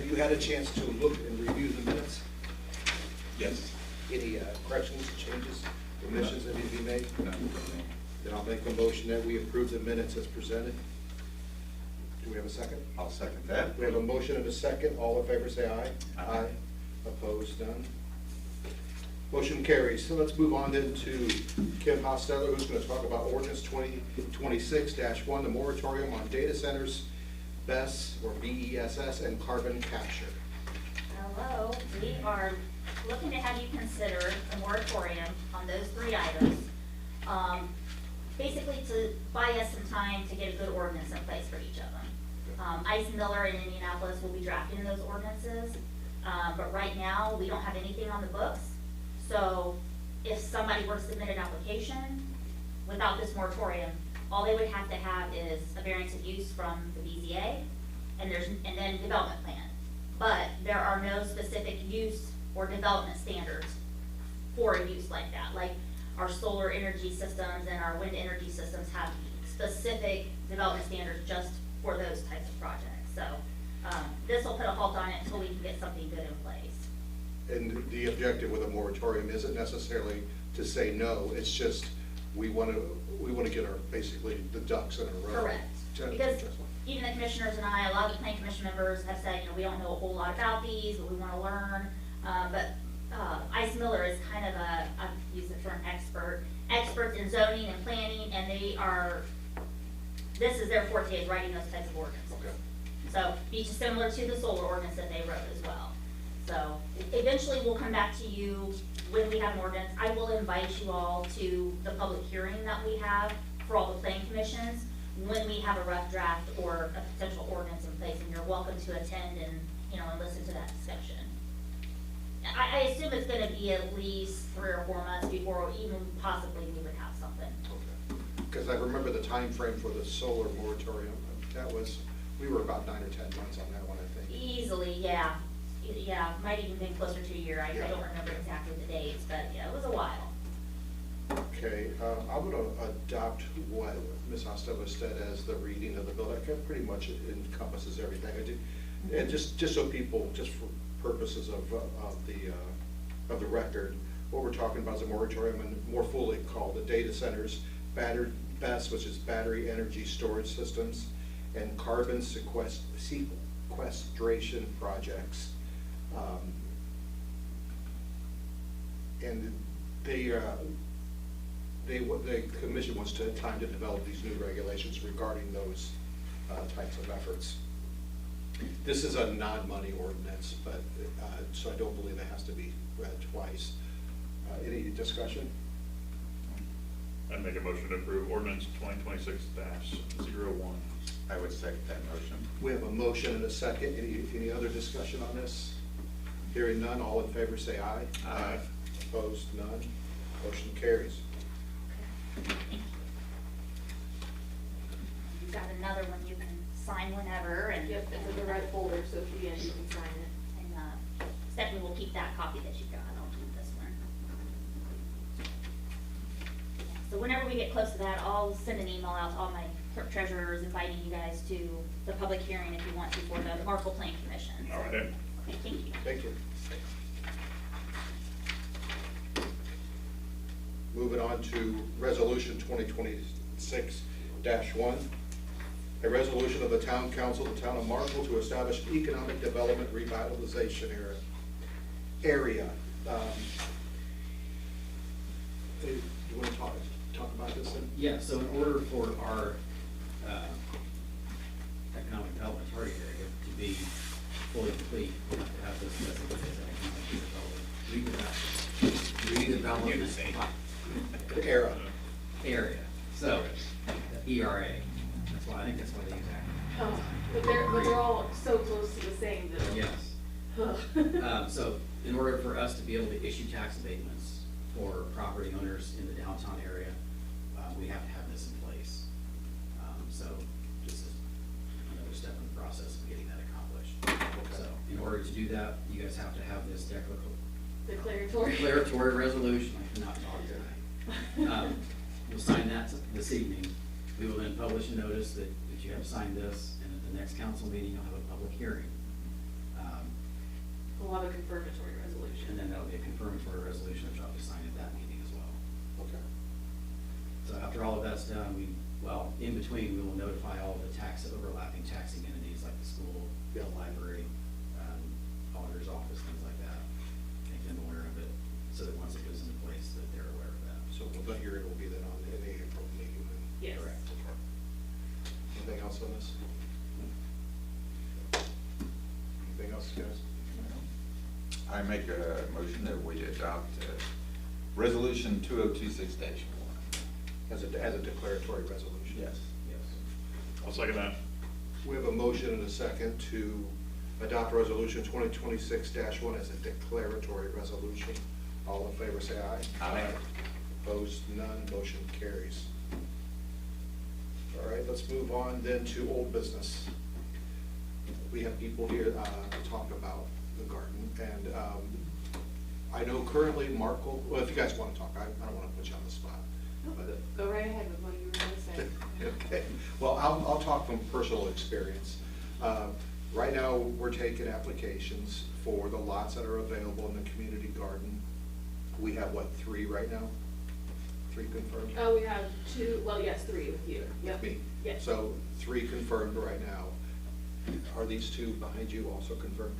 have you had a chance to look and review the minutes? Yes. Any corrections, changes, omissions that need to be made? No. Then I'll make a motion that we approve the minutes as presented. Do we have a second? I'll second that. We have a motion and a second. All in favor say aye. Aye. Opposed, none. Motion carries. So let's move on then to Kim Hosteller, who's going to talk about ordinance 2026-1, the moratorium on data centers, BESS or BESS, and carbon capture. Hello, we are looking to have you consider a moratorium on those three items. Basically to buy us some time to get a good ordinance in place for each of them. Ice Miller in Indianapolis will be drafting those ordinances, but right now we don't have anything on the books. So if somebody were to submit an application without this moratorium, all they would have to have is a variance of use from the BZA and then development plan. But there are no specific use or development standards for a use like that. Like our solar energy systems and our wind energy systems have specific development standards just for those types of projects. So this will put a halt on it until we can get something good in place. And the objective with a moratorium isn't necessarily to say no, it's just we want to get our, basically, the ducks in a row. Correct. Because even the commissioners and I, a lot of the planning commission members have said, we don't know a whole lot about these, but we want to learn. Ice Miller is kind of I've used the term experts in zoning and planning, and this is their forte, is writing those types of ordinances. Okay. So be similar to the solar ordinance that they wrote as well. So eventually we'll come back to you when we have an ordinance. I will invite you all to the public hearing that we have for all the planning commissions when we have a rough draft or a potential ordinance in place, and you're welcome to attend and and listen to that discussion. I assume it's going to be at least 3 or 4 months before even possibly we would have something. Okay. Because I remember the time frame for the solar moratorium. We were about 9 or 10 months on that one, I think. Easily, yeah. Yeah, might even been closer to a year. I don't remember exactly the dates, but yeah, it was a while. Okay, I'm going to adopt what Ms. Hosteller said as the reading of the bill. That pretty much encompasses everything I did. And just so people, just for purposes of the record, what we're talking about is a moratorium, and more fully called the data centers, BESS, which is battery energy storage systems, and carbon sequestration projects. And the commission wants to have time to develop these new regulations regarding those types of efforts. This is a non-money ordinance, but so I don't believe it has to be read twice. Any discussion? I'd make a motion to approve ordinance 2026-01. I would second that motion. We have a motion and a second. Any other discussion on this? Hearing none, all in favor say aye. Aye. Opposed, none. Motion carries. You've got another one you can sign whenever, and Yep, it's in the right folder, so if you get it, you can sign it. And Stephanie will keep that copy that you got. I'll keep this one. So whenever we get close to that, I'll send an email out to all my clerk treasurers inviting you guys to the public hearing if you want to for the Markle Planning Commission. All right. Okay, thank you. Thank you. Moving on to Resolution 2026-1, a resolution of the Town Council of the Town of Markle to establish an economic development revitalization area. Do you want to talk about this then? Yeah, so in order for our economic development target area to be fully complete, we have to have this designated as economic redevelopment area. So ERA. That's why I think that's why they use that. Oh, but they're all so close to the same though. Yes. So in order for us to be able to issue tax abatements for property owners in the downtown area, we have to have this in place. So this is another step in the process of getting that accomplished. Okay. So in order to do that, you guys have to have this Declaratory resolution. I cannot talk tonight. We'll sign that this evening. We will then publish a notice that you have signed this, and at the next council meeting, you'll have a public hearing. we'll have a confirmatory resolution. And then that'll be a confirmatory resolution that you'll have to sign at that meeting as well. Okay. So after all of that's done, in between, we will notify all the overlapping taxing entities like the school, the library, auditor's office, things like that. Make them aware of it, so that once it goes into place, that they're aware of that. So the hearing will be then on in the April meeting then? Yes. Correct. Anything else on this? Anything else, guys? I make a motion that we adopt resolution 2026-1. As a declaratory resolution? Yes. Yes. I'll second that. We have a motion and a second to adopt resolution 2026-1 as a declaratory resolution. All in favor, say aye. Aye. Opposed, none, motion carries. All right, let's move on then to old business. We have people here to talk about the garden, and I know currently Markle, well, if you guys want to talk, I don't want to put you on the spot. but- Go right ahead with what you were gonna say. Okay, well, I'll talk from personal experience. Right now, we're taking applications for the lots that are available in the community garden. We have, what, 3 right now? 3 confirmed? Oh, we have 2, well, yes, 3 with you. Yep. Me. Yes. So 3 confirmed right now. Are these 2 behind you also confirmed?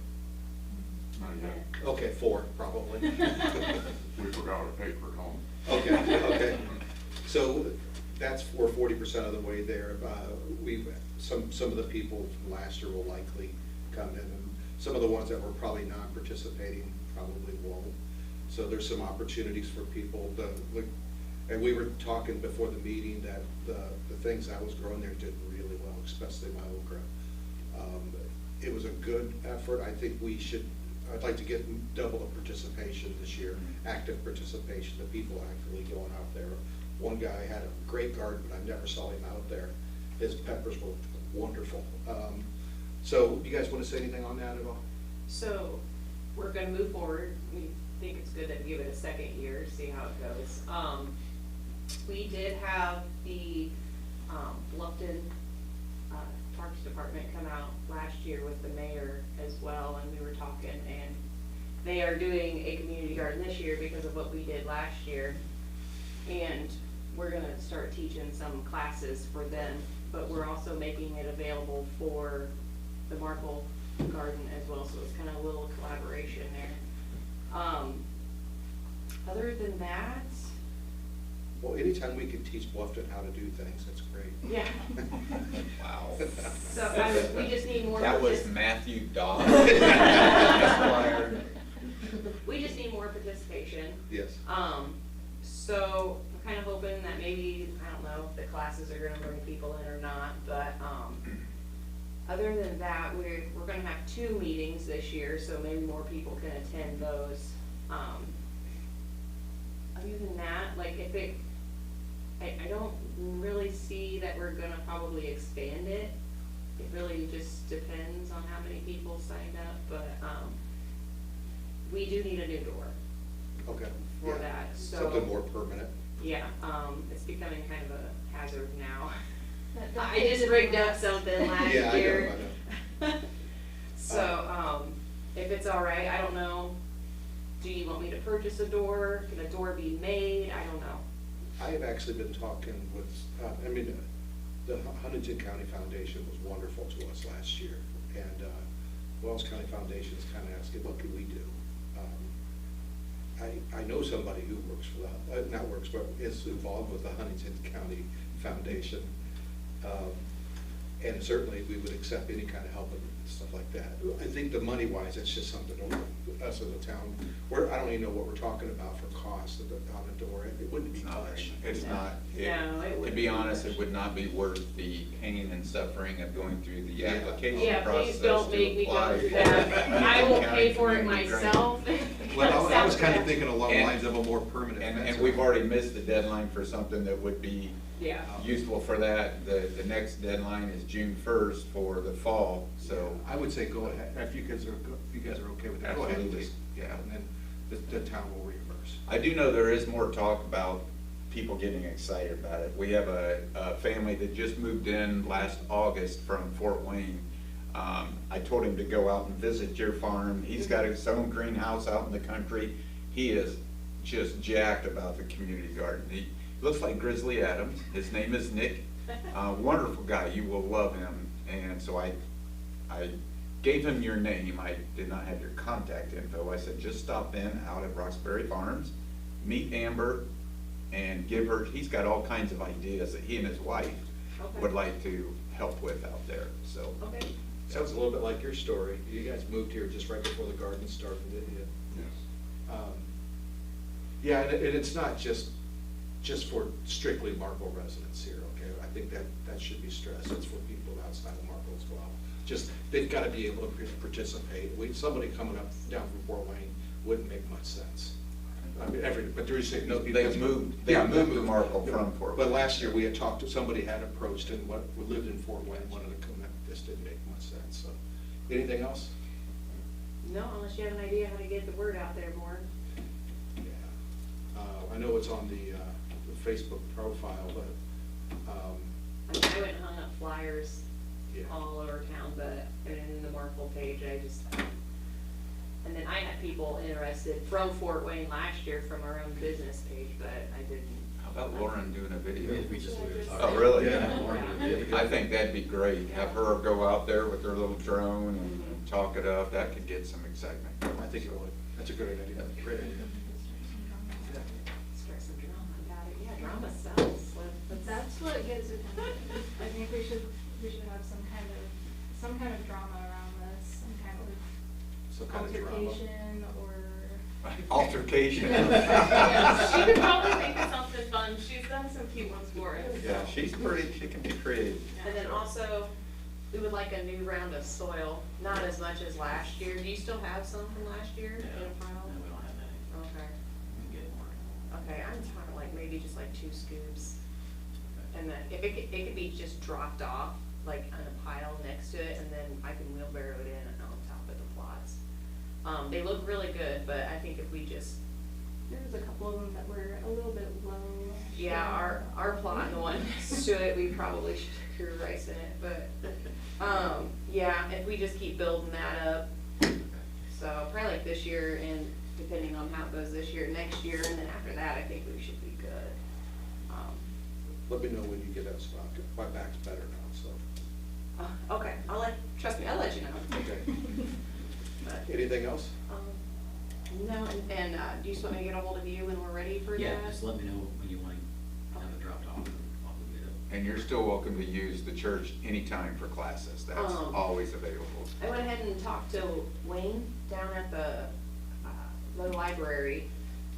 Okay, 4 probably. We forgot our paper at home. Okay. So that's, we're 40% of the way there. Some of the people from last year will likely come in, and some of the ones that were probably not participating probably won't. So there's some opportunities for people to look. And we were talking before the meeting that the things I was growing there did really well, especially my okra. It was a good effort. I think I'd like to get double the participation this year, active participation, the people actually going out there. One guy had a great garden, but I never saw him out there. His peppers were wonderful. So you guys want to say anything on that at all? So we're gonna move forward. We think it's good that we give it a second year, see how it goes. We did have the Bluffton Parks Department come out last year with the mayor as well, and we were talking, and they are doing a community garden this year because of what we did last year. And we're gonna start teaching some classes for them, but we're also making it available for the Markle garden as well, so it's kind of a little collaboration there. Other than that, Well, anytime we can teach Bluffton how to do things, that's great. yeah. Wow. So we just need more. That was Matthew Dodd. We just need more participation. Yes. So I'm kind of hoping that maybe, I don't know if the classes are gonna bring people in or not, but, other than that, we're gonna have 2 meetings this year, so maybe more people can attend those. Other than that, like I don't really see that we're gonna probably expand it. It really just depends on how many people signed up, but, we do need a new door. Okay. For Yeah. that, so. Something more permanent. Yeah, it's becoming kind of a hazard now. That I just rigged up something last Yeah, I know, year. I know. So, if it's all right, I don't know, do you want me to purchase a door? Can a door be made? I don't know. I have actually been talking with, the Huntington County Foundation was wonderful to us last year. And Wells County Foundation is kind of asking, what can we do? I know somebody who works for not works, but is involved with the Huntington County Foundation. And certainly we would accept any kind of help and stuff like that. I think the money-wise, it's just something us as a town, I don't even know what we're talking about for cost on the door. It wouldn't be much. It's not. No, it To wouldn't be be honest, much. it would not be worth the pain and suffering of going through the application Yeah, process please don't to make me go apply through for that. I will County pay for it Community Grant. myself. Well, I was kind of Yeah. thinking along the And- lines of a more permanent fence. And we've already missed the deadline for something that would be Yeah. useful for that. The next deadline is June 1st for the fall, so. I would say go ahead, if you guys are okay with that, go ahead, Absolutely. please. Yeah, and then the town will reimburse. I do know there is more talk about people getting excited about it. We have a family that just moved in last August from Fort Wayne. I told him to go out and visit your farm. He's got his own greenhouse out in the country. He is just jacked about the community garden. He looks like Grizzly Adams. His name is Nick. Wonderful guy. You will love him. And so I gave him your name. I did not have your contact info. I said, just stop in out at Roxbury Farms, meet Amber, and give her, he's got all kinds of ideas that he and his wife would like to help with out there, so. Okay. Sounds a little bit like your story. You guys moved here just right before the garden started, didn't you? Yes. Yeah, and it's not just for strictly Markle residents here, okay? I think that should be stressed. It's for people outside of Markle as well. Just, they've got to be able to participate. Somebody coming up down from Fort Wayne wouldn't make much sense. I mean, but there is no. They moved to Markle from Fort Wayne. But last year we had talked to, somebody had approached and lived in Fort Wayne, wanted to come up, this didn't make much sense, so. Anything else? No, unless you have an idea how to get the word out there more. Yeah. I know it's on the Facebook profile, but, I mean, I went and hung up flyers yeah. all over town, but, and in the Markle page, and then I had people interested from Fort Wayne last year from our own business page, but I didn't. How about Lauren doing a video? We were talking Oh, really? Yeah. I think that'd be great. Have her go out there with her little drone and talk it up. That could get some excitement. I think it would. That's a good idea. Great idea. Start some drama about it. Yeah, drama sells. That's what gets attention. I think we should have some kind of drama around this, some kind of Some kind of drama. altercation or. Altercation. She could probably think of something fun. She's done some cute ones for us. Yeah, she can be creative. And then also, we would like a new round of soil, not as much as last year. Do you still have some from last year in No, a pile? no, we don't have that. Okay. We can get more. Okay, I'm talking like maybe just like 2 scoops. And then if it could be just dropped off, like on a pile next to it, and then I can wheelbarrow it in on top of the plots. They look really good, but I think if we just, There was a couple of them that were a little bit low. yeah, our plot and the one next to it, we probably should grew rice in it, but, yeah, if we just keep building that up. So probably like this year, and depending on how it goes this year, next year, and then after that, I think we should be good. Let me know when you get that spot. My back's better now, so. Okay, trust me, I'll let you know. Okay. But, Anything else? no, and do you just want me to get a hold of you when we're ready for that? Yeah, just let me know when you want to have it dropped off, and I'll go get it. And you're still welcome to use the church anytime for classes. That's always available. I went ahead and talked to Wayne down at the library.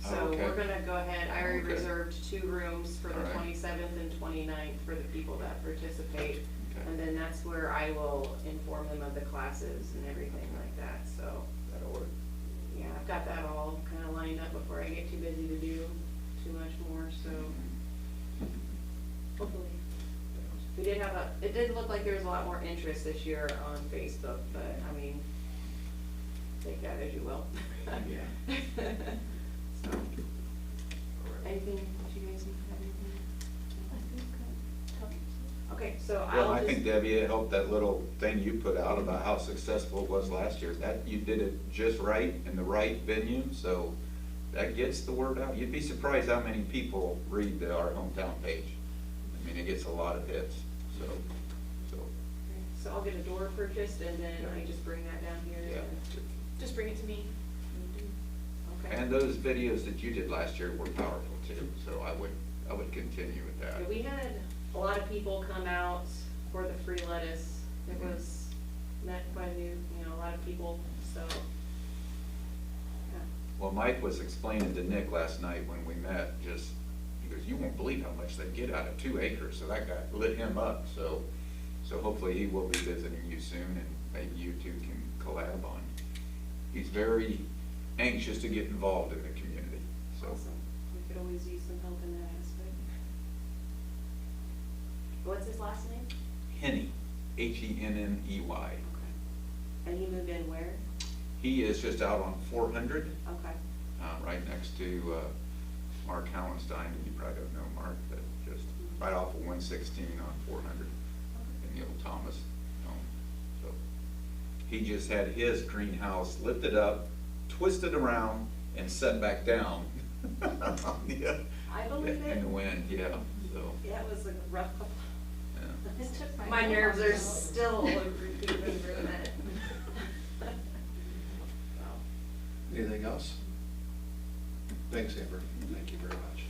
So Okay. we're gonna go ahead, I already Okay. reserved 2 rooms for the All right. 27th and 29th for the people that participate. Okay. And then that's where I will inform them of the classes and everything like that, so. That'll work. Yeah, I've got that all kinda lined up before I get too busy to do too much more, so hopefully. It did look like there was a lot more interest this year on Facebook, but I mean, take that as you will. Yeah. So, anything that you guys need to have anything? Okay, so Well, I'll I think just, Debbie, it helped that little thing you put out about how successful it was last year. That, you did it just right in the right venue, so that gets the word out. You'd be surprised how many people read our hometown page. I mean, it gets a lot of hits, so. so I'll get a door purchased and then I just bring that down here Yeah. and. Just bring it to me. Okay. And those videos that you did last year were powerful too, so I would continue with that. Yeah, we had a lot of people come out for the free lettuce. It was met by a lot of people, so. Yeah. Well, Mike was explaining to Nick last night when we met, he goes, you won't believe how much they get out of 2 acres, so that got lit him up, so hopefully he will be visiting you soon, and maybe you two can collab on. He's very anxious to get involved in the community, so. Awesome. We could always use some help in that aspect. What's his last name? Henney, Henney. Okay. And he moved in where? He is just out on 400, Okay. right next to Mark Hallenstein. You probably don't know Mark, but just right off of 116 on 400 in the old Thomas home. So He just had his greenhouse lifted up, twisted around, and set back down. Yeah. I believe In it. the wind, yeah, so, Yeah, it was a rough couple. yeah. This took My phone nerves are calls out. still repeating from that. Anything else? Thanks, Amber. Thank you very much.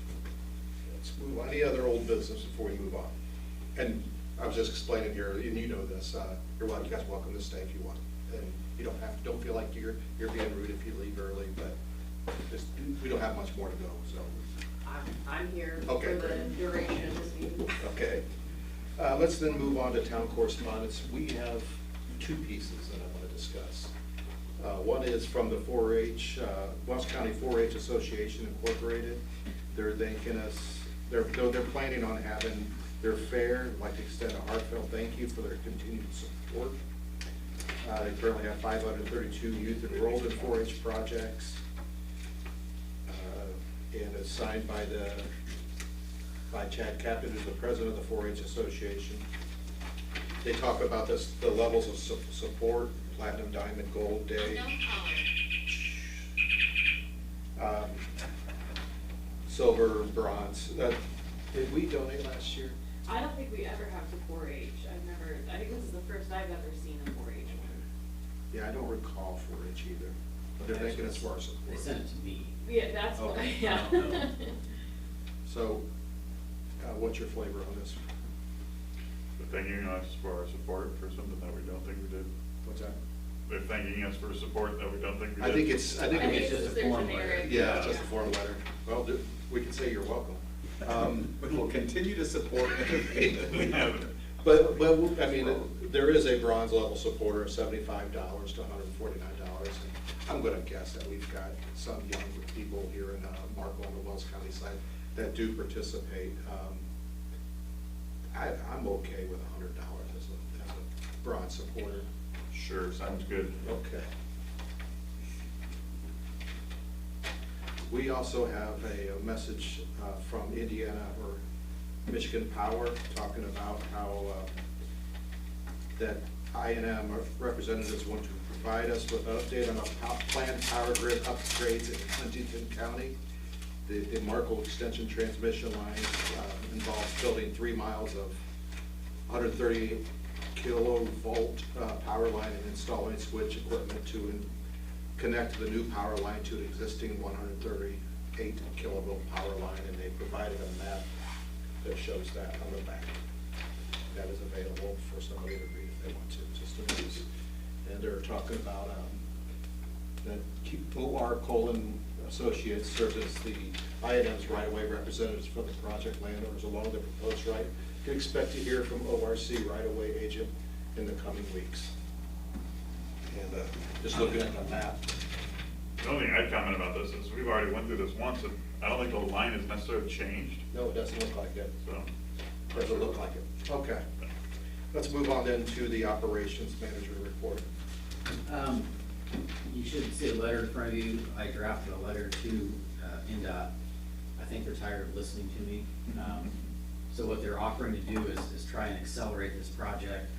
Let's move on. Any other old business before we move on? And I was just explaining here, and you know this, you're welcome, you guys are welcome to stay if you want. And you don't have, don't feel like you're being rude if you leave early, but just, we don't have much more to go, so. I'm here for Okay, the great. duration of this meeting. Okay. Let's then move on to town correspondence. We have two pieces that I want to discuss. One is from the 4-H, Wells County 4-H Association Incorporated. They're thanking us, they're planning on having their fair. I'd like to extend a heartfelt thank you for their continued support. They currently have 532 youth enrolled in 4-H projects. And it's signed by Chad Captain, who's the president of the 4-H Association. They talk about this, the levels of support, platinum, diamond, gold, day. Silver, bronze. Did we donate last year? I don't think we ever have the 4-H. I think this is the first I've ever seen a 4-H one. Yeah, I don't recall 4-H either, but they're thanking us for our support. They sent it to me. Yeah, that's what, Okay. yeah. I don't know. So, what's your flavor on this? They're thanking us for our support for something that we don't think we did. What's that? They're thanking us for support that we don't think we did. I think it's I think it's it's just just a their form generic. letter. yeah, it's just a form letter. Well, we can say you're welcome. We will continue to support. We haven't. But, I mean, there is a bronze level supporter of $75 to $149. And I'm gonna guess that we've got some young people here in Markle on the Wells County side that do participate. I'm okay with $100 as a bronze supporter. Sure, sounds good. Okay. We also have a message from Indiana or Michigan Power talking about how that I&M representatives want to provide us with an update on the planned power grid upgrades in Huntington County. The Markle extension transmission lines involves building 3 miles of 138 kilovolt power line and installing switch equipment to connect the new power line to an existing 138 kilovolt power line, and they provided a map that shows that on the back. That is available for somebody to read if they want to, just a news. And they're talking about that O.R. Colon Associates serves as the I&M's right-of-way representatives for the project landowners along the proposed right. You can expect to hear from ORC right-of-way agent in the coming weeks. And just looking at the map. The only thing I'd comment about this is we've already went through this once, and I don't think the line has necessarily changed, No, it doesn't look like it. so. Doesn't look like it. Okay. Let's move on then to the operations manager report. You should see a letter in front of you. I drafted a letter to NDOT. I think they're tired of listening to me. So what they're offering to do is try and accelerate this project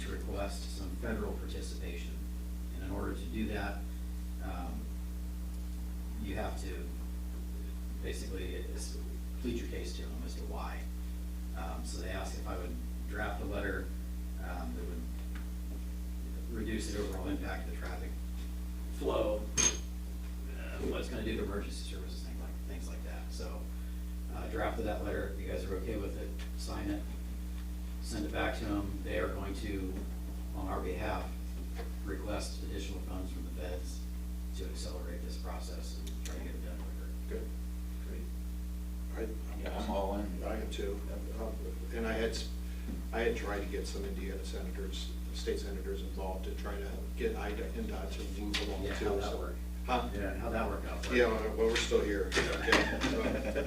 to request some federal participation. And in order to do that, you have to basically plead your case to them as to why. So they asked if I would draft a letter that would reduce the overall impact of the traffic flow, what it's gonna do to emergency services, things like that. So, drafted that letter, if you guys are okay with it, sign it, send it back to them. They are going to, on our behalf, request additional funds from the feds to accelerate this process and try to get it done quicker. Good. Great. Yeah, I'm all in. I am too. And I had tried to get some Indiana senators, state senators involved to try to get NDOT to move along Yeah, too. how'd that so- work? Huh? Yeah, how'd that work out for you? Yeah, well, we're still here. Okay.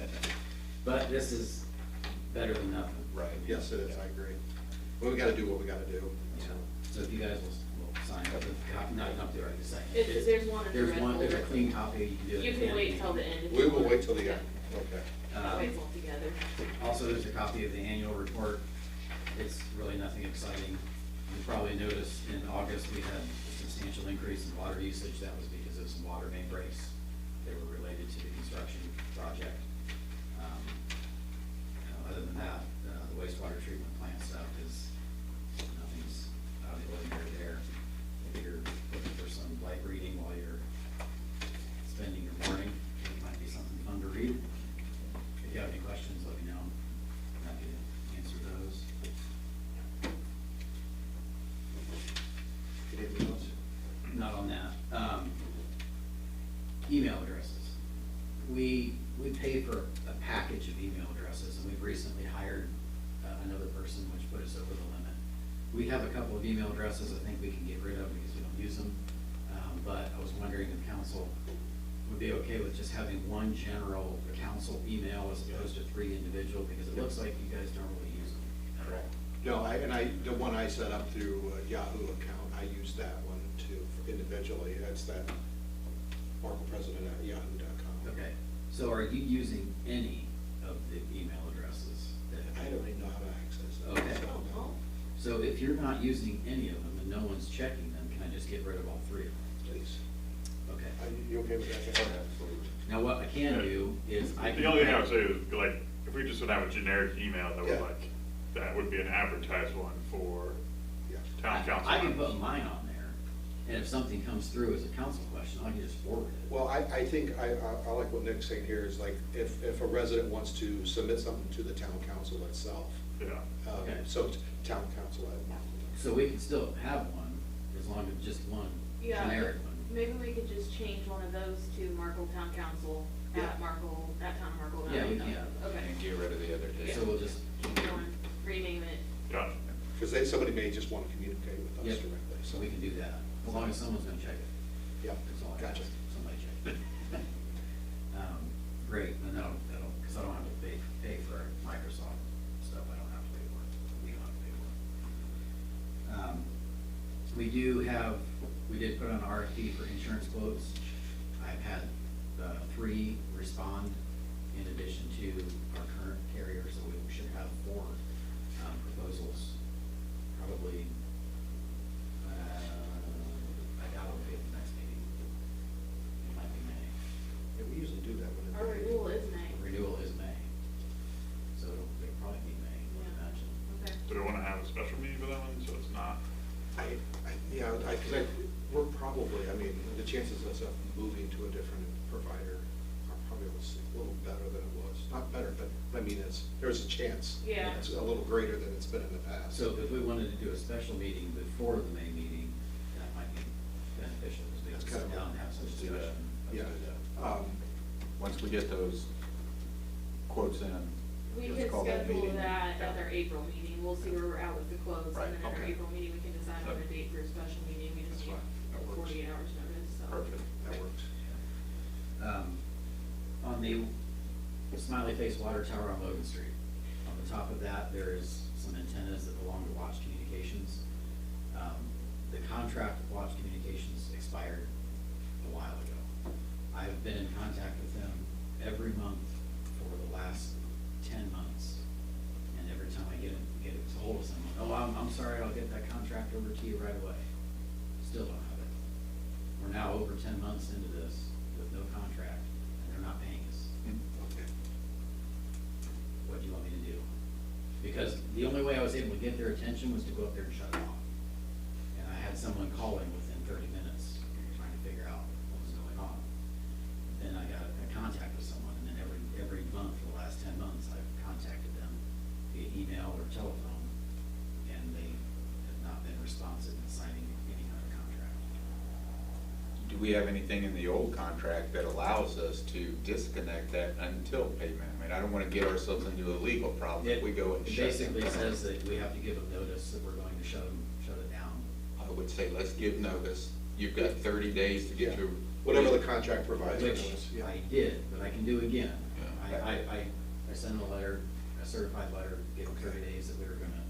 But this is better than nothing. Right. Yes, it is, I agree. Well, we gotta do what we gotta do. So if you guys will sign up, not up there, I can say. There's one in the There's red one, there's a folder. clean copy, you can do it. You at can end. wait till the end. if We you will want. wait till the end. Okay. That way it's all together. Also, there's a copy of the annual report. It's really nothing exciting. You probably noticed in August, we had a substantial increase in water usage. That was because of some water main breaks. They were related to the construction project. Other than that, the wastewater treatment plant stuff is, nothing's out of the ordinary there. If you're looking for some light reading while you're spending your morning, it might be something fun to read. If you have any questions, let me know. I'm happy to answer those. Anything else? Not on that. Email addresses. We pay for a package of email addresses, and we've recently hired another person, which put us over the limit. We have a couple of email addresses I think we can get rid of because we don't use them. But I was wondering if council would be okay with just having one general council email as opposed to 3 individual, because it looks like you guys don't really use them at all. No, the one I set up through Yahoo account, I use that one too, individually. That's that marklepresident@yahoo.com. Okay, so are you using any of the email addresses? I don't even know how to access that. Okay. So, no. So if you're not using any of them and no one's checking them, can I just get rid of all 3 of them? Please. Okay. Are you okay with that? Absolutely. Now what I can do is I can. The only thing I would say is, like, if we just would have a generic email that would Yeah. like, that would be an advertised one for Yeah. town council. I can members. put mine on there, and if something comes through as a council question, I can just forward it. Well, I think, I like what Nick's saying here, is like, if a resident wants to submit something to the town council itself, Yeah. Okay. so town council at Markle. So we can still have one, as long as just one Yeah, generic one. maybe we could just change one of those to Markle Town Council Yeah. at Markle, at Town of Markle. Yeah, we can. Okay. And get rid of the other two. So we'll just, Keep going, rename it. Yeah. Because somebody may just want to communicate with us Yep. directly, so so. we can do that, as long as someone's gonna check it. Yep, That's all I gotcha. ask, somebody check it. Great, and that'll, because I don't have to pay for Microsoft stuff, I don't have to pay for it, we don't have to pay for it. We did put on RFP for insurance quotes. I've had 3 respond in addition to our current carrier, so we should have 4 proposals, probably, I doubt it'll be at the next meeting. It might be May. Yeah, we usually do that when. Our renewal is May. Renewal is May, so it'll probably be May, I would Yeah. imagine. Okay. Do we wanna have a special meeting for that one, so it's not? We're probably, I mean, the chances of us moving to a different provider are probably a little better than it was. Not better, but I mean, there's a chance. Yeah. It's a little greater than it's been in the past. So if we wanted to do a special meeting before the May meeting, that might be beneficial, because we That's can kind sit of- down and have some let's do that. discussion. Yeah. Let's do that. Once we get those quotes in, We let's could call that schedule meeting. that at our April meeting. We'll see where we're at with the quotes, Right, and then at our okay. April meeting, we can decide on a date for a special meeting. We just That's need fine. That works. 48 hours notice, so. Perfect. That works. On the Smiley Face Water Tower on Logan Street, on the top of that, there is some antennas that belong to Watch Communications. The contract with Watch Communications expired a while ago. I've been in contact with them every month for the last 10 months. And every time I get a hold of someone, oh, I'm sorry, I'll get that contract over to you right away. Still don't have it. We're now over 10 months into this with no contract, and they're not paying us. Okay. What do you want me to do? Because the only way I was able to get their attention was to go up there and shut it off. And I had someone calling within 30 minutes, trying to figure out what was going on. Then I got a contact with someone, and then every month for the last 10 months, I've contacted them via email or telephone, and they have not been responsive in signing any kind of contract. Do we have anything in the old contract that allows us to disconnect that until payment? I mean, I don't wanna get ourselves into a legal problem if we go and It shut basically them down. says that we have to give them notice that we're going to shut it down. I would say, let's give notice. You've got 30 days to get Yeah. your. Whatever the contract provides. for Which us, yeah. I did, but I can do again. Yeah. I sent a letter, a certified letter, gave them 30 days that we were gonna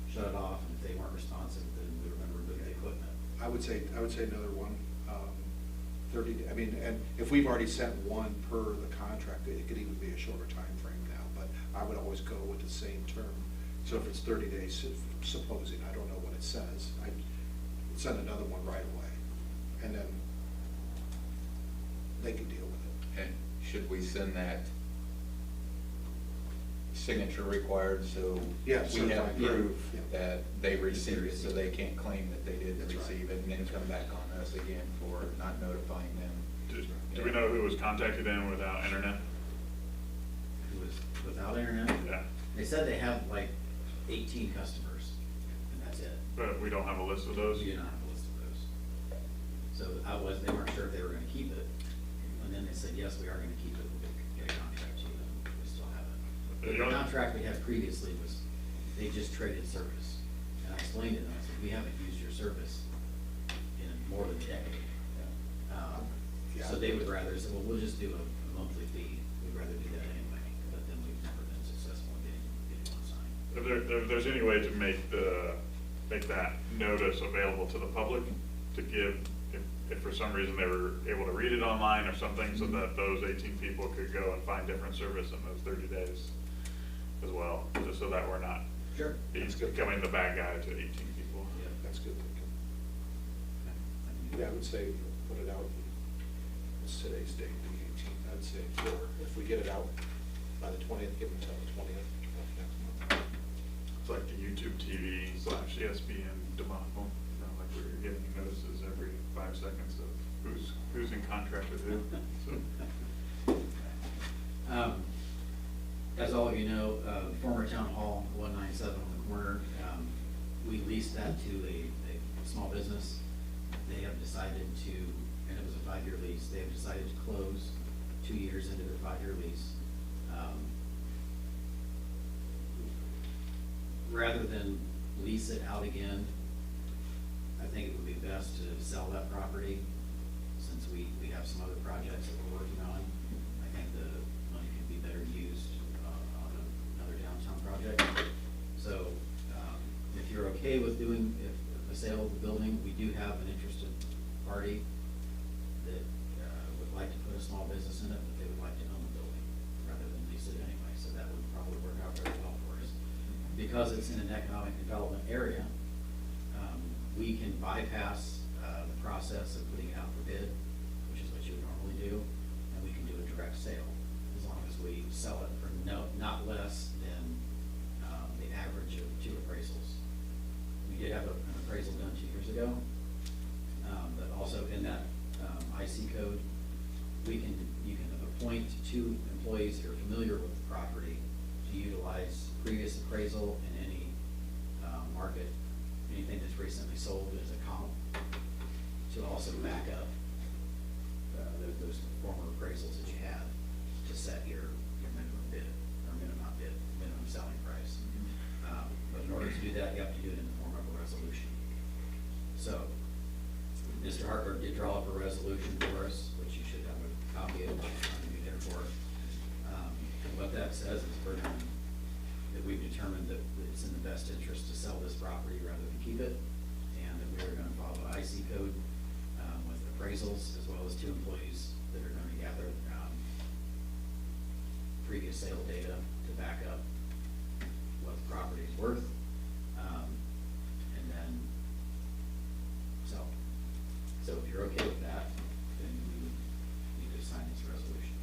shut it off, and if they weren't responsive, then we were gonna remove the equipment. I would say another one, 30, I mean, and if we've already sent one per the contract, it could even be a shorter time frame now, but I would always go with the same term, So if it's 30 days, supposing, I don't know what it says, I send another one right away, and then they can deal with it. And should we send that signature required, so Yeah, we have certified, yeah, proof yeah. that they received it, so they can't claim that they didn't That's right. receive it, and then come back on us again for not notifying them? Do we know who was contacted in without internet? It was without internet. Yeah, They said they have like 18 customers, and that's it. but we don't have a list of those? We do not have a list of those. So they weren't sure if they were gonna keep it, and then they said, yes, we are gonna keep it, we'll get a contract to you, and we still haven't. The The only- contract we had previously was, they just traded service, and I explained it, and I said, we haven't used your service in more than a decade. Yeah. So they would rather, say, well, we'll just do a monthly fee, we'd rather do that anyway, but then we've never been successful in getting one signed. If there's any way to make that notice available to the public, to give, if for some reason they were able to read it online or something, so that those 18 people could go and find different service in those 30 days as well, just so that we're not Sure. becoming the bad guy to 18 people. Yeah. That's good thinking. Yeah, I would say put it out, what's today's date, the 18th, I'd say, or if we get it out by the 20th, give them until the 20th of next month. It's like the YouTube TV / ESPN debacle, you know, like we're getting notices every 5 seconds of who's in contract with who, so. As all of you know, former town hall, 197 on the corner, we leased that to a small business. They have decided to, and it was a 5-year lease, they have decided to close 2 years into their 5-year lease. Rather than lease it out again, I think it would be best to sell that property, since we have some other projects that we're working on. I think the money could be better used on another downtown project. So, if you're okay with doing, if the sale of the building, we do have an interested party that would like to put a small business in it, but they would like to own the building rather than lease it anyway, so that would probably work out very well for us. Because it's in an economic development area, we can bypass the process of putting it out for bid, which is what you would normally do, and we can do a direct sale, as long as we sell it for not less than the average of 2 appraisals. We did have an appraisal done 2 years ago, but also in that IC code, you can appoint 2 employees who are familiar with the property to utilize previous appraisal in any market, anything that's recently sold as a comp, to also back up those former appraisals that you had to set your minimum bid, or minimum selling price. But in order to do that, you have to do it in the form of a resolution. So, Mr. Hartberg did draw up a resolution for us, which you should have a copy of, to be there for. And what that says is that we've determined that it's in the best interest to sell this property rather than keep it, and that we are gonna follow IC code with appraisals, as well as 2 employees that are gonna gather previous sale data to back up what the property is worth, and then sell. So if you're okay with that, then we need to sign this resolution.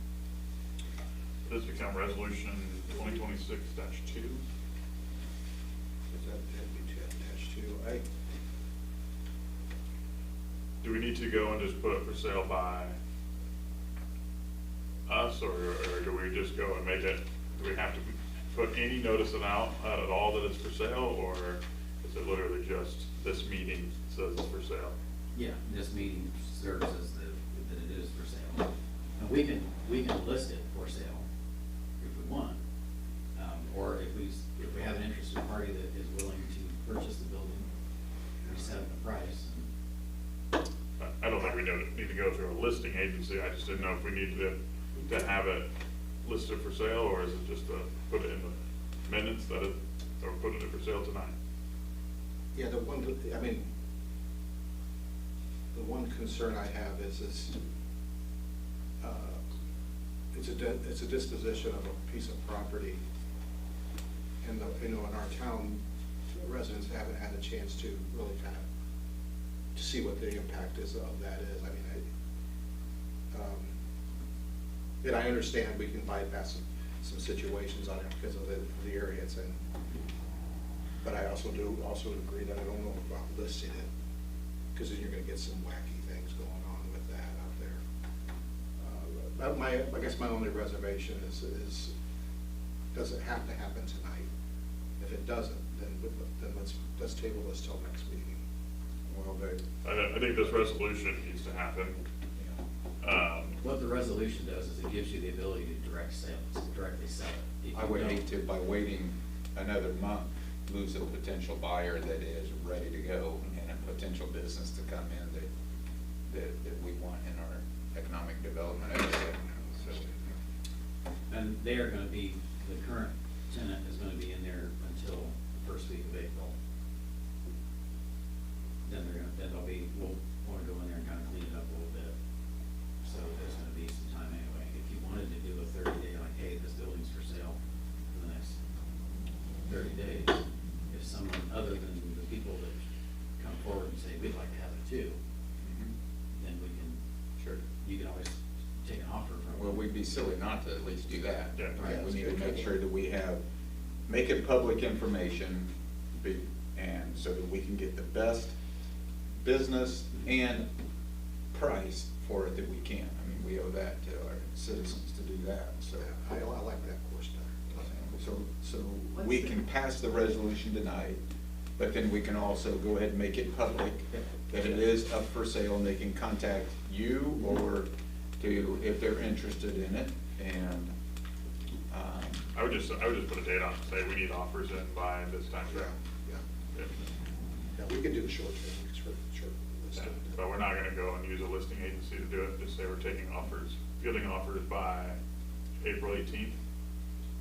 This become resolution 2026-2. That'd be attached to, Do we need to go and just put it for sale by us, or do we just go and make it, do we have to put any notice out at all that it's for sale, or is it literally just this meeting says it's for sale? Yeah, this meeting serves as that it is for sale. And we can list it for sale if we want, or if we have an interested party that is willing to purchase the building, we set up a price. I don't think we need to go through a listing agency, I just didn't know if we needed to have it listed for sale, or is it just to put it in the minutes that it, or put it for sale tonight? yeah, the one concern I have is it's a disposition of a piece of property And in our town, residents haven't had a chance to really kind of, to see what the impact of that is. I mean, and I understand we can bypass some situations on it because of the area it's in. But I also agree that I don't know about listing it, because then you're gonna get some wacky things going on with that out there. I guess my only reservation is, does it have to happen tonight? If it doesn't, then let's table this till next meeting. Well, I think this resolution needs to happen. What the resolution does is it gives you the ability to directly sell it. If I you would don't- hate to, by waiting another month, lose a potential buyer that is ready to go and a potential business to come in that we want in our economic development area. So, And they are gonna be, the current tenant is gonna be in there until the first week of April. Then we'll wanna go in there and kinda clean it up a little bit. So there's gonna be some time anyway. If you wanted to do a 30-day, like, hey, this building's for sale for the next 30 days, if someone other than the people that come forward and say, we'd like to have it too, then we can, Sure. you can always take an offer from. Well, we'd be silly not to at least do that. Yeah. Right, Yeah, we need that's to good. make sure that we make it public information, and so that we can get the best business and price for it that we can. I mean, we owe that to our citizens to do that, so. I like that course better. So we can pass the resolution tonight, but then we can also go ahead and make it public that it is up for sale, and they can contact you or if they're interested in it, and, I would just put a date on it and say we need offers in by this time frame. Yeah. Yeah, we can do the short term, short list. Yeah, but we're not gonna go and use a listing agency to do it, just say we're taking offers, fielding offers by April 18th.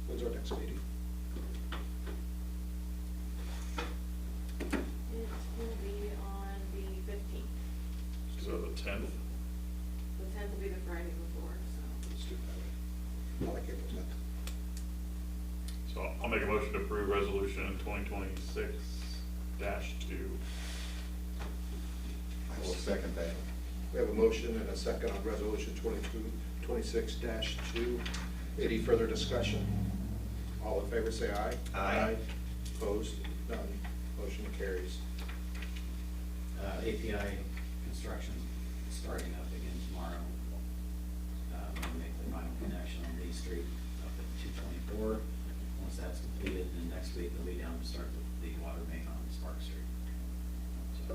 When's our next meeting? It will be on the 15th. So the 10th. The 10th will be the Friday before, so. Let's do it that way. I like April 10th. So I'll make a motion to approve resolution 2026-2. I will second that. We have a motion and a second on resolution 2226-2. Any further discussion? All in favor, say aye. Aye. Opposed? None. Motion carries. API construction starting up again tomorrow. We'll make the final connection on Lee Street up at 224. Once that's completed, then next week they'll be down to start the water main on Spark Street. So,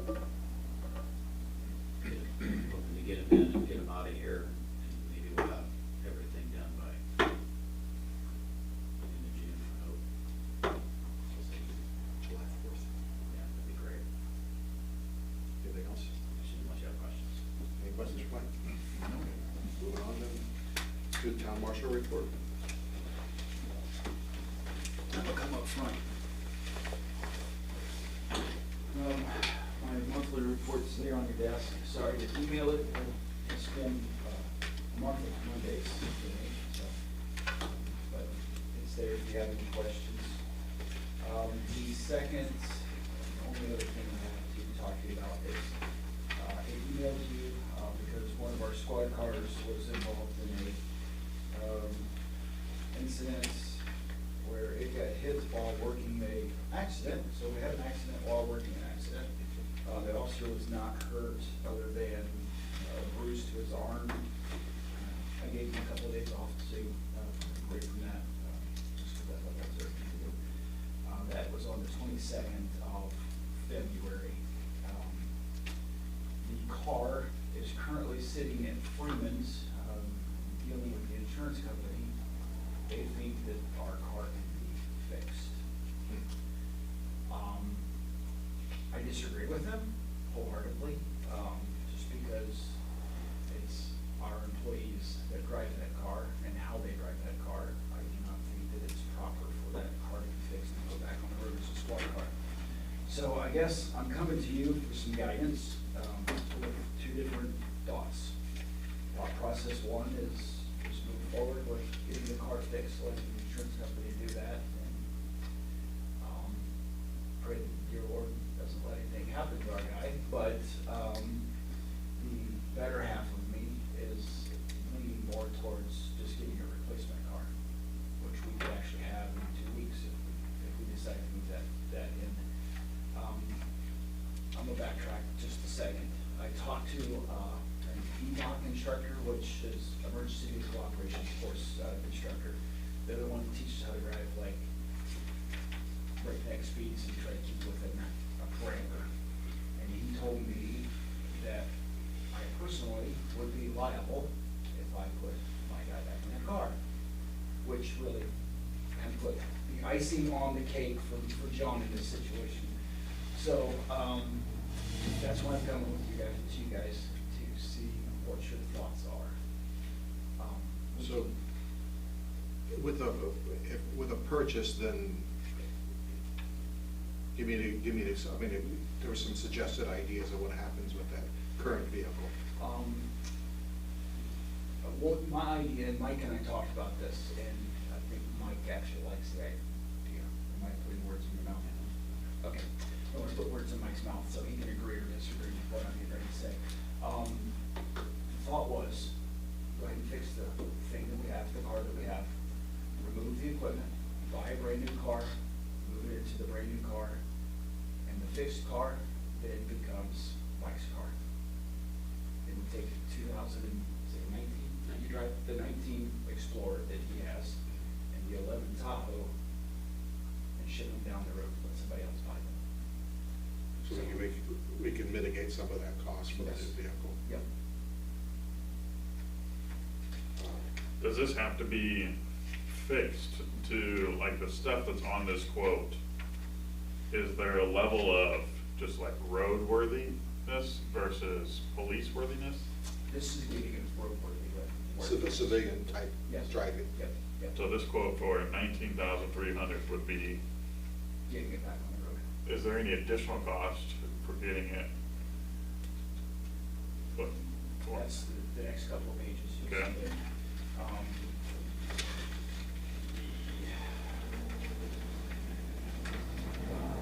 hoping to get them in and get them out of here, and maybe we'll have everything done by end of June, I hope. July 4th. Yeah, that'd be great. Anything else? Unless you have questions. Any questions for Mike? Moving on then to the town marshal report. I'll come up front. My monthly report's there on your desk. Sorry to email it, but it's been a month of Mondays for me, so. But it's there if you have any questions. The second, only other thing I have to talk to you about is, I emailed you, because one of our squad cars was involved in a, incident where it got hit while working a accident. So we had an accident while working an accident. The officer was not hurt other than bruised to his arm. I gave him a couple of days off to break from that, just because I thought that was everything to do. That was on the 22nd of February. The car is currently sitting at Freeman's, dealing with the insurance company. They think that our car can be fixed. I disagree with them wholeheartedly, just because it's our employees that drive that car and how they drive that car. I do not think that it's proper for that car to be fixed and go back on the road as a squad car. So I guess I'm coming to you for some guidance, with two different thoughts. Thought process one is just move forward with getting the car fixed, letting the insurance company do that, and pray that your Lord doesn't let anything happen to our guy, but, the better half of me is leaning more towards just getting a replacement car, which we could actually have in 2 weeks if we decide to move that in. I'm gonna backtrack just a second. I talked to, an EMOC instructor, which is Emergency Vehicle Operations Course, instructor. They're the one that teaches how to drive like breakneck speeds and try to keep within a parameter. And he told me that I personally would be liable if I put my guy back in that car, which really kind of put the icing on the cake for John in this situation. So, that's why I'm coming with you guys to see what your thoughts are. So, with a purchase, then, give me, I mean, there were some suggested ideas of what happens with that current vehicle. Well, my idea, and Mike and I talked about this, and I think Mike actually likes the idea. Am I putting words in your mouth? Okay, I want to put words in Mike's mouth so he can agree or disagree with what I'm getting ready to say. The thought was, go ahead and fix the thing that we have, the car that we have, remove the equipment, buy a brand new car, move it into the brand new car, and the fixed car then becomes Mike's car. It would take 2019, you drive the 19 Explorer that he has and the 11 Tahoe and ship them down the road, let somebody else buy them. So we can mitigate some of that cost for the Yes. new vehicle. Yep. Does this have to be fixed to, like, the stuff that's on this quote? Is there a level of just like roadworthiness versus police worthiness? This is getting it roadworthy. Civilian type Yes. driving. Yep, yep. So this quote for 19,300 would be, Getting it back on the road. is there any additional cost for getting it? That's the next couple of pages. You'll Okay. see there.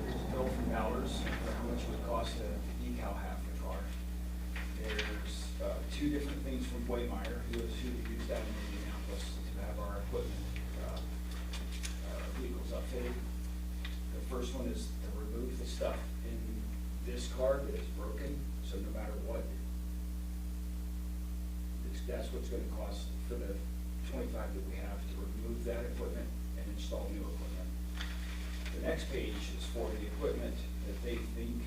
There's a bill from Bowers for how much it would cost to decal half the car. There's two different things from Waymeyer, who we used out in Indianapolis to have our equipment, vehicles outfitted. The first one is to remove the stuff in this car that is broken, so no matter what, that's what's gonna cost for the 25 that we have, to remove that equipment and install new equipment. The next page is for the equipment that they think,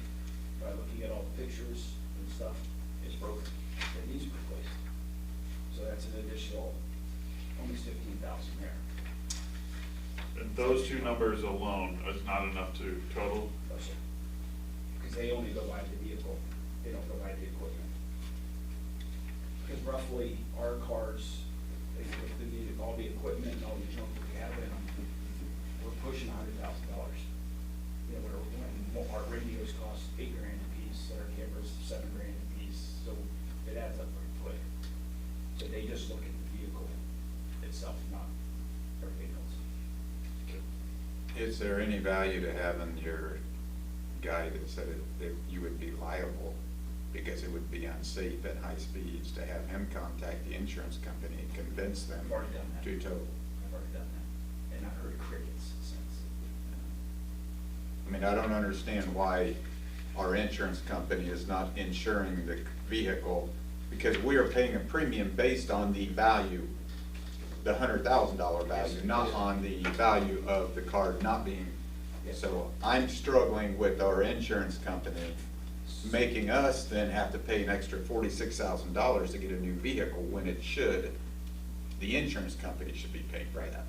by looking at all the pictures and stuff, is broken, that needs replaced. So that's an additional, almost 15,000 there. And those two numbers alone is not enough to total? No, sir. Because they only go by the vehicle, they don't go by the equipment. Because roughly, our cars, with all the equipment and all the junk that we have in them, we're pushing $100,000. You know, when our radios cost $8 grand a piece, our cameras $7 grand a piece, so it adds up pretty quick. So they just look at the vehicle itself, not everything else. Is there any value to having your guy that said that you would be liable because it would be unsafe at high speeds, to have him contact the insurance company and convince them I've already done that. to tow? I've already done that, and I've heard crickets since. I mean, I don't understand why our insurance company is not insuring the vehicle, because we are paying a premium based on the value, the $100,000 value, not on the value of the car not being. So I'm struggling with our insurance company making us then have to pay an extra $46,000 to get a new vehicle, when it should, the insurance company should be paying for that.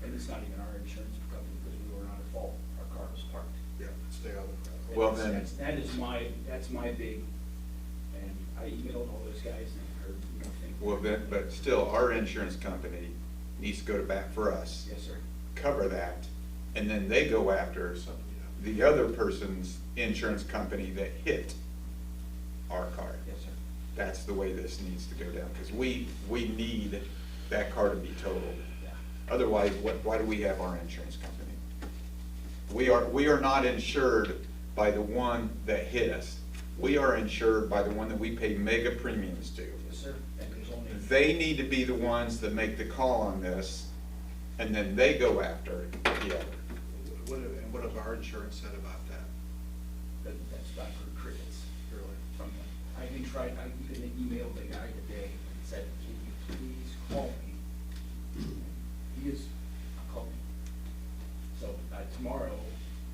And it's not even our insurance company, because we were not at fault, our car was parked. Yeah, stay on the. Well, then- That's my big, and I emailed all those guys and heard nothing. Well, then, but still, our insurance company needs to go to bat for us. Yes, sir. Cover that, and then they go after the other person's insurance company that hit our car. Yes, sir. That's the way this needs to go down, because we need that car to be totaled. Yeah. Otherwise, why do we have our insurance company? We are not insured by the one that hit us. We are insured by the one that we pay mega premiums to. Yes, sir. And there's only. They need to be the ones that make the call on this, and then they go after the other. And what have our insurance said about that? That's not for crickets. Really? From them. I even emailed the guy today and said, can you please call me? He is called me. So tomorrow,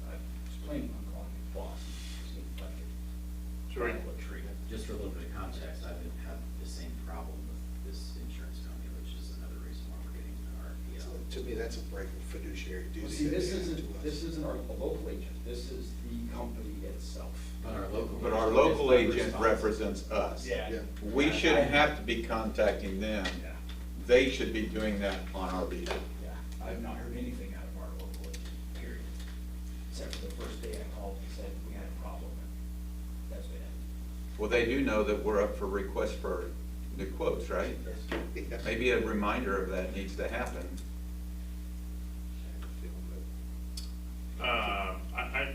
I was planning on calling his boss, see if I could Sure. find what tree. Just for a little bit of context, I've had the same problem with this insurance company, which is another reason why we're getting an RPO. To me, that's a break of fiduciary duty. Well, see, that this they have to us. isn't a local agent, this is the company itself. But our local agent represents us. Yeah. Yeah. We shouldn't have to be contacting them. Yeah. They should be doing that on our behalf. Yeah, I have not heard anything out of our local agent, period. Except for the first day I called and said we had a problem, and that's been it. Well, they do know that we're up for requests for new quotes, right? Yes. Maybe a reminder of that needs to happen.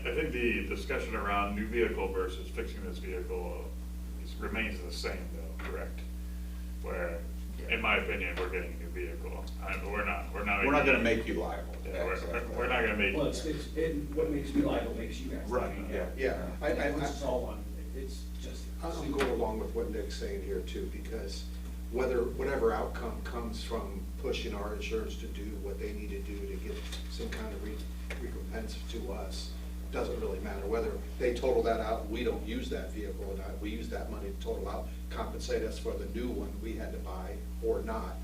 I think the discussion around new vehicle versus fixing this vehicle remains the same though, correct? Where, in my opinion, we're getting a new vehicle. We're not. We're not gonna make you liable. Yeah, we're not gonna make. Well, what makes me liable makes you guys. Right, liable. yeah. Yeah, It puts us all on, it's just. I'm going along with what Nick's saying here too, because whatever outcome comes from pushing our insurance to do what they need to do to get some kind of recompense to us, doesn't really matter. Whether they total that out, we don't use that vehicle or not, we use that money to total out, compensate us for the new one we had to buy or not,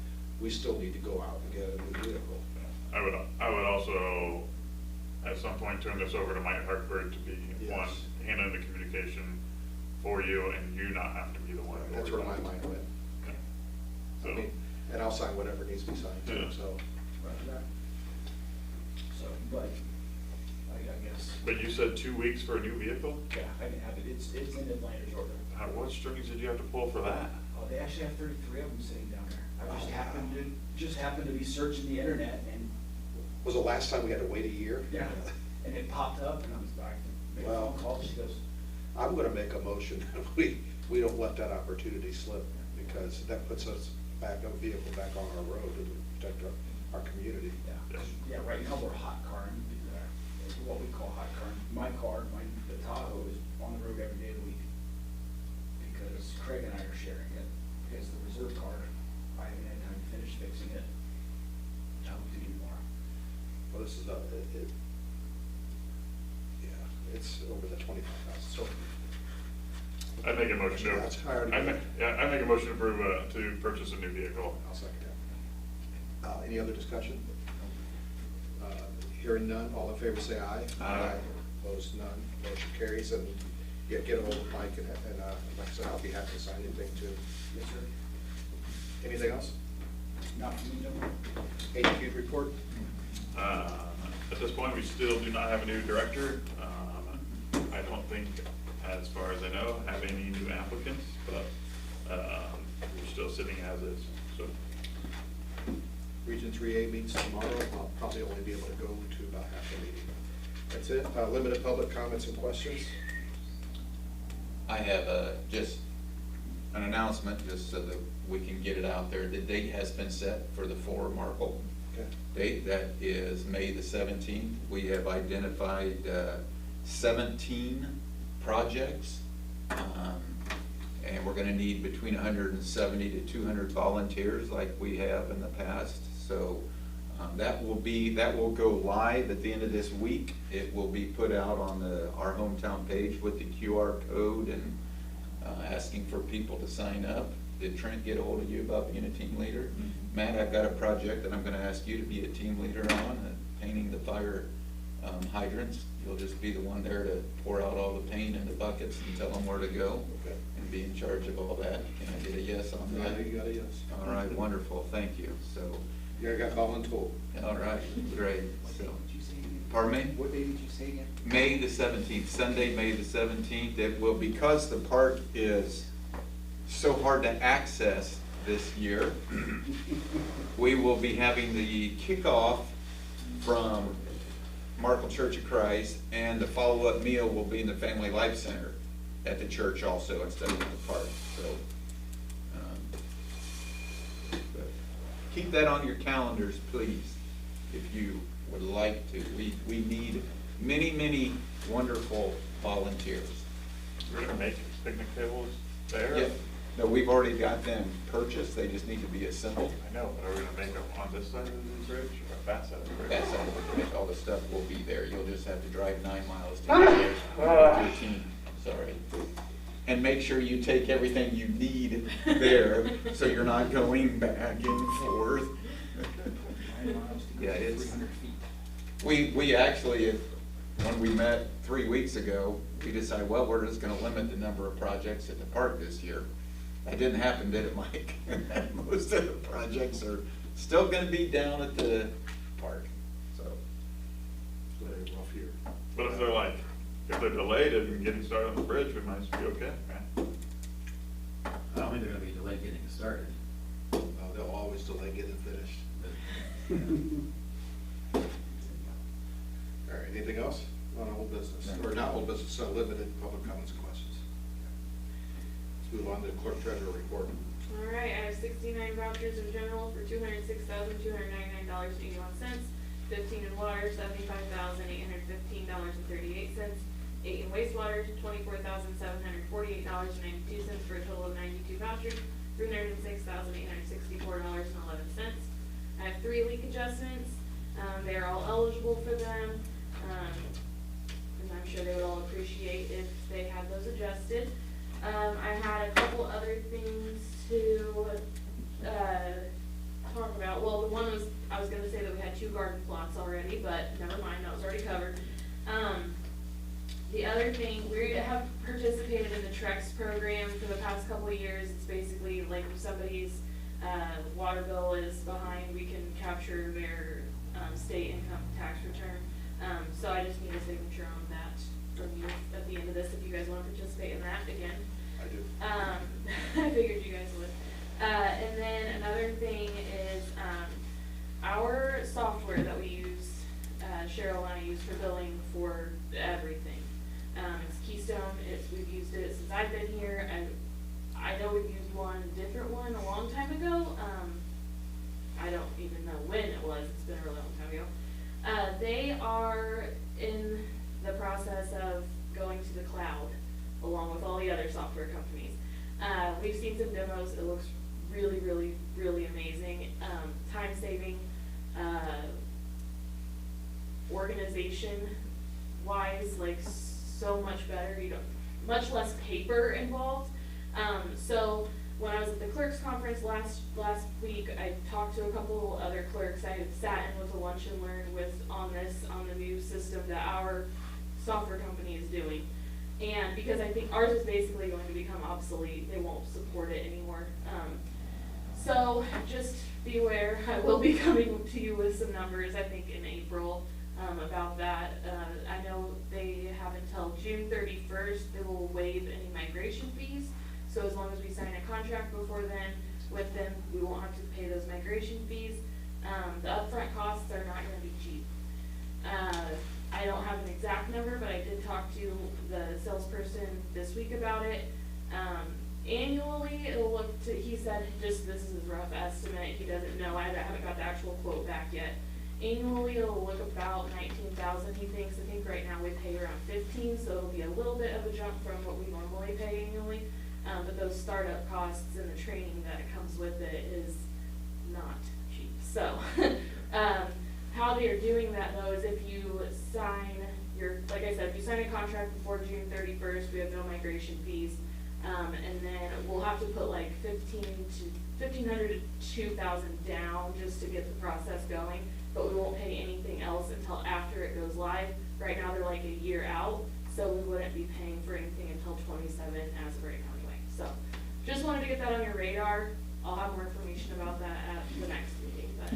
we still need to go out and get a new vehicle. I would also, at some point, turn this over to Mike Hartford to be Yes. one, handling the communication for you, and you not have to be the one. That's where my mind went. Okay. I So, mean, and I'll sign whatever needs to be signed too, Yeah. so. So, but, I guess, but you said 2 weeks for a new vehicle? yeah, I can have it, it's in Atlanta's order. What strings did you have to pull for that? Oh, they actually have 33 of them sitting down there. I just happened to be searching the internet and, Was the last time we had to wait a year? yeah, and it popped up and I was like, made a phone call, she goes, I'm gonna make a motion that we don't let that opportunity slip, because that puts us back, a vehicle back on our road to protect our community. yeah, right now we're hot carring, what we call hot carring. My car, the Tahoe is on the road every day of the week because Craig and I are sharing it, because the reserve car, I haven't had time to finish fixing it. I hope to do more. Well, this is yeah, it's over the 25,000, so. I make a motion That's higher to, than that. I make a motion to approve, to purchase a new vehicle. I'll second that. Any other discussion? Hearing none, all in favor say aye. Aye. Opposed, none, motion carries, and yeah, get ahold of Mike, and like I said, I'll be happy to sign anything too. Yes, sir. Anything else? Not for me, gentlemen. ADQ report? At this point, we still do not have a new director. I don't think, as far as I know, have any new applicants, but we're still sitting as is, so. Region 3A meets tomorrow. I'll probably only be able to go to about half the meeting. That's it. Limited public comments and questions. I have just an announcement, just so that we can get it out there. The date has been set for the 4 Markle Okay. date. That is May the 17th. We have identified 17 projects. And we're gonna need between 170 to 200 volunteers like we have in the past. So that will go live at the end of this week. It will be put out on our hometown page with the QR code and asking for people to sign up. Did Trent get a hold of you about being a team leader? Mm-hmm. Matt, I've got a project that I'm gonna ask you to be a team leader on, painting the fire hydrants. You'll just be the one there to pour out all the paint in the buckets and tell them where to go. Okay. And be in charge of all that. Can I get a yes on that? Yeah, you got a yes. All right, wonderful, thank you. So, Yeah, I got voluntold. all right, great. So, What did you say again? pardon me? What day did you say again? May the 17th, Sunday, May the 17th. It will, because the park is so hard to access this year, we will be having the kickoff from Markle Church of Christ, and the follow-up meal will be in the Family Life Center at the church also instead of in the park, so. But keep that on your calendars, please, if you would like to. We need many, many wonderful volunteers. We're gonna make picnic tables there? Yeah, no, we've already got them purchased, they just need to be assembled. I know, but are we gonna make them on this side of the bridge or that side of the bridge? That side of the bridge, all the stuff will be there, you'll just have to drive 9 miles to get there with your team, sorry. And make sure you take everything you need there, so you're not going back and forth. 9 miles to Yeah, go it's- 300 feet. We actually, when we met 3 weeks ago, we decided, well, we're just gonna limit the number of projects at the park this year. That didn't happen, did it, Mike? Most of the projects are still gonna be down at the park, so. It's been a rough year. But if they're like, if they're delayed in getting started on the bridge, we might be okay, right? I don't think they're gonna be delayed getting started. They'll always delay getting finished. All right, anything else on old business, or not old business, so limited public comments and questions? Let's move on to clerk treasurer report. All right, I have 69 vouchers in general for $206,299.81, 15 in water, $75,815.38, 8 in wastewater, $24,748.92 for a total of 92 vouchers, $306,864.11. I have 3 leak adjustments. They are all eligible for them, and I'm sure they would all appreciate if they had those adjusted. I had a couple other things to talk about. Well, the one was, I was gonna say that we had 2 garden plots already, but never mind, that was already covered. The other thing, we have participated in the Trex program for the past couple of years. It's basically like if somebody's water bill is behind, we can capture their state income tax return. So I just need a signature on that from you at the end of this, if you guys want to participate in that again. I do. I figured you guys would. And then another thing is, our software that we use, Cheryl and I use for billing for everything. It's Keystone, we've used it since I've been here, and I know we've used one, different one a long time ago. I don't even know when it was, it's been a really long time ago. They are in the process of going to the cloud, along with all the other software companies. We've seen some demos, it looks really, really, really amazing. Time saving, organization wise, like so much better, you don't, much less paper involved. So when I was at the clerks conference last week, I talked to a couple other clerks. I sat in with a lunch and learn with on the new system that our software company is doing. And because I think ours is basically going to become obsolete, they won't support it anymore. So just be aware, I will be coming to you with some numbers, I think in April, about that. I know they have until June 31st, they will waive any migration fees. So as long as we sign a contract before then with them, we won't have to pay those migration fees. The upfront costs are not gonna be cheap. I don't have an exact number, but I did talk to the salesperson this week about it. Annually, it'll look to, he said, just this is his rough estimate, he doesn't know, I haven't got the actual quote back yet. Annually, it'll look about 19,000, he thinks. I think right now we pay around 15, so it'll be a little bit of a jump from what we normally pay annually. But those startup costs and the training that comes with it is not cheap. So, how they are doing that though is if you sign like I said, if you sign a contract before June 31st, we have no migration fees. And then we'll have to put like $1,500 to $2,000 down just to get the process going, but we won't pay anything else until after it goes live. Right now they're like a year out, so we wouldn't be paying for anything until 27 as of right now anyway. So just wanted to get that on your radar. I'll have more information about that at the next meeting, but.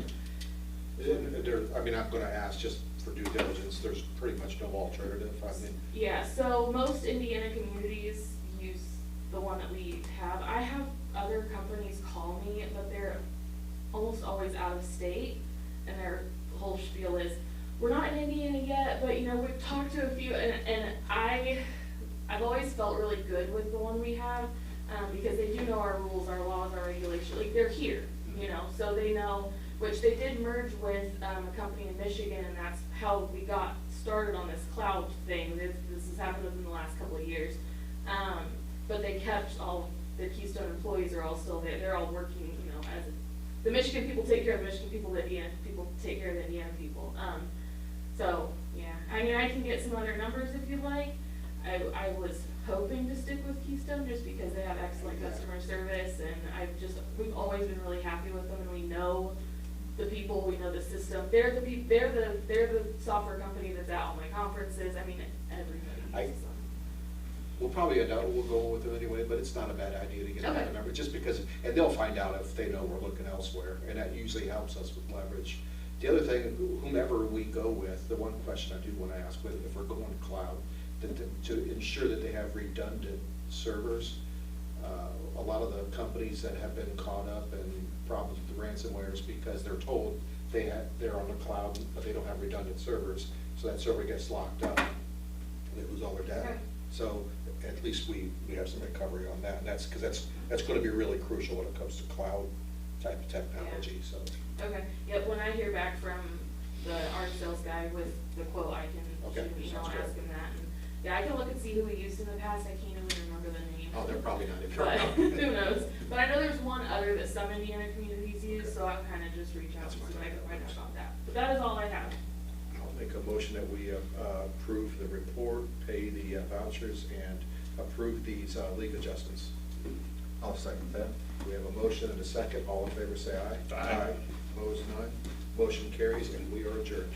I mean, I'm gonna ask just for due diligence, there's pretty much no alternative, I mean. Yeah, so most Indiana communities use the one that we have. I have other companies call me, but they're almost always out of state, and their whole spiel is, we're not in Indiana yet, but you know, we've talked to a few, and I've always felt really good with the one we have, because they do know our rules, our laws, our regulations, like, they're here, you know, so they know, which they did merge with, a company in Michigan, and that's how we got started on this cloud thing. This has happened within the last couple of years. But they kept all, the Keystone employees are all still there, they're all working, you know, as, the Michigan people take care of the Michigan people, the Indiana people take care of the Indiana people. So, yeah, I mean, I can get some other numbers if you'd like. I was hoping to stick with Keystone just because they have excellent customer service, and we've always been really happy with them, and we know the people, we know the system. They're the software company that's at all my conferences. I mean, everybody uses them. We'll probably we'll go with them anyway, but it's not a bad idea to get Okay. another number, just because, and they'll find out if they know we're looking elsewhere, and that usually helps us with leverage. The other thing, whomever we go with, the one question I do want to ask, whether if we're going cloud, to ensure that they have redundant servers. A lot of the companies that have been caught up in problems with the ransomwares because they're told they're on the cloud, but they don't have redundant servers, so that server gets locked up, and they lose all their data. Okay. So at least we have some recovery on that, and that's, because that's going to be really crucial when it comes to cloud type of technology, so. Okay, yep, when I hear back from our sales guy with the quote, I can Okay, shoot him an email sounds and good. ask him that. And yeah, I can look and see who we used in the past, I can't even remember the name. Oh, they're probably not even But, around. who knows? But I know there's one other that some Indiana communities use, so I'll kind of just reach out That's and see fine. what I can find out about that. But that is all I have. I'll make a motion that we approve the report, pay the vouchers, and approve these league adjustments. I'll second that. We have a motion and a second. All in favor, say aye. Aye. Opposed, none. Motion carries, and we are adjourned.